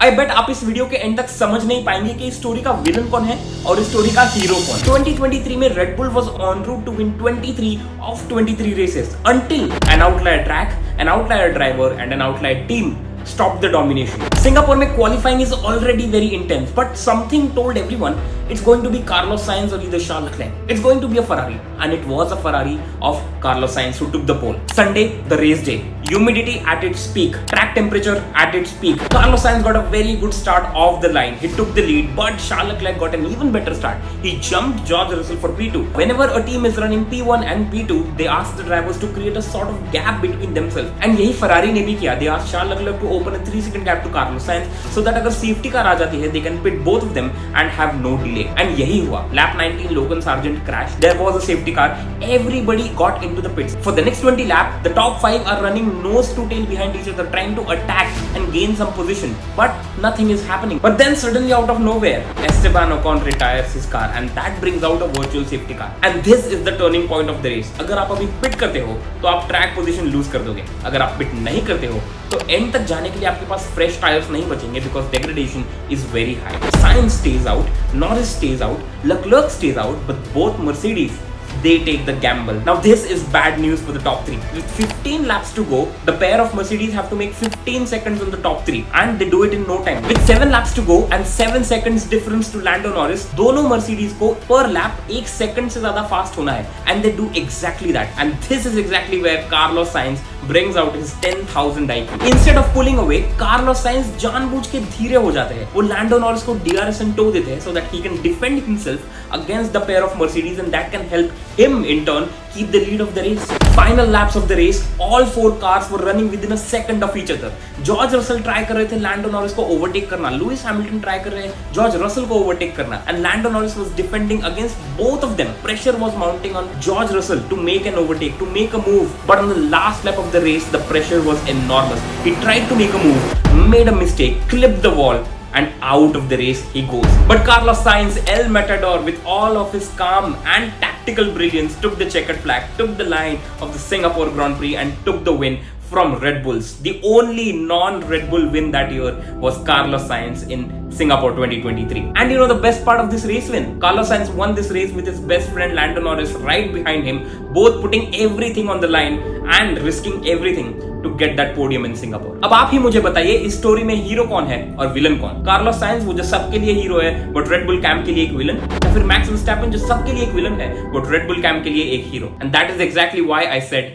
आई बेट आप इस वीडियो के एंड तक समझ नहीं पाएंगे कि इस स्टोरी का विलन कौन है और इस स्टोरी का हीरो कौन। 2023 में Red Bull was on route to win 23 of 23 races until an outlier track, an outlier driver and an outlier team stopped the domination. Singapore में qualifying is already very intense, but something told everyone it's going to be Carlos Sainz or either Charles Leclerc. It's going to be a Ferrari, and it was a Ferrari of Carlos Sainz who took the pole. Sunday, the race day. Humidity at its peak, track temperature at its peak. Carlos Sainz got a very good start off the line. He took the lead, but Charles Leclerc got an even better start. He jumped George Russell for P2. Whenever a team is running P1 and P2, they ask the drivers to create a sort of gap between themselves. And यही Ferrari ने भी किया. They asked Charles Leclerc to open a 3-second gap to Carlos Sainz so that अगर safety car आ जाती है, they can pit both of them and have no delay. And यही हुआ. Lap 19, Logan Sargent crashed. There was a safety car. Everybody got into the pits. For the next 20 laps, the top 5 are running nose to tail behind each other, trying to attack and gain some position. But nothing is happening. But then suddenly out of nowhere, Esteban Ocon retires his car and that brings out a virtual safety car. And this is the turning point of the race. अगर आप अभी pit करते हो तो आप track position lose कर दोगे. अगर आप pit नहीं करते हो तो end तक जाने के लिए आपके पास fresh tires नहीं बचेंगे because degradation is very high. Sainz stays out, Norris stays out, Leclerc stays out, but both Mercedes they take the gamble. Now this is bad news for the top 3. With 15 laps to go, the pair of Mercedes have to make 15 seconds on the top 3 and they do it in no time. With 7 laps to go and 7 seconds difference to Lando Norris, दोनों Mercedes को per lap 1 second से ज़्यादा fast होना है and they do exactly that. And this is exactly where Carlos Sainz brings out his 10,000 IQ. Instead of pulling away, Carlos Sainz जानबूझ के धीरे हो जाते हैं. वो Lando Norris को DRS and tow देते हैं so that he can defend himself against the pair of Mercedes and that can help him in turn keep the lead of the race. Final laps of the race, all 4 cars were running within a second of each other. George Russell try कर रहे थे Lando Norris को overtake करना, Lewis Hamilton try कर रहे हैं George Russell को overtake करना, and Lando Norris was defending against both of them. Pressure was mounting on George Russell to make an overtake, to make a move, but on the last lap of the race, the pressure was enormous. He tried to make a move, made a mistake, clipped the wall, and out of the race he goes. But Carlos Sainz, El Matador, with all of his calm and tactical brilliance, took the checkered flag, took the line of the Singapore Grand Prix and took the win from Red Bulls. The only non-Red Bull win that year was Carlos Sainz in Singapore 2023. And you know the best part of this race win? Carlos Sainz won this race with his best friend Lando Norris right behind him, both putting everything on the line and risking everything to get that podium in Singapore. अब आप ही मुझे बताइए इस story में hero कौन है और villain कौन? कार्लोस साइंस वो जो सबके लिए हीरो है बट रेड बुल कैंप के लिए एक विलन, या फिर मैक्स वर्स्टैपेन जो सबके लिए एक विलन है बट रेड बुल कैंप के लिए एक hero? And that is exactly why I said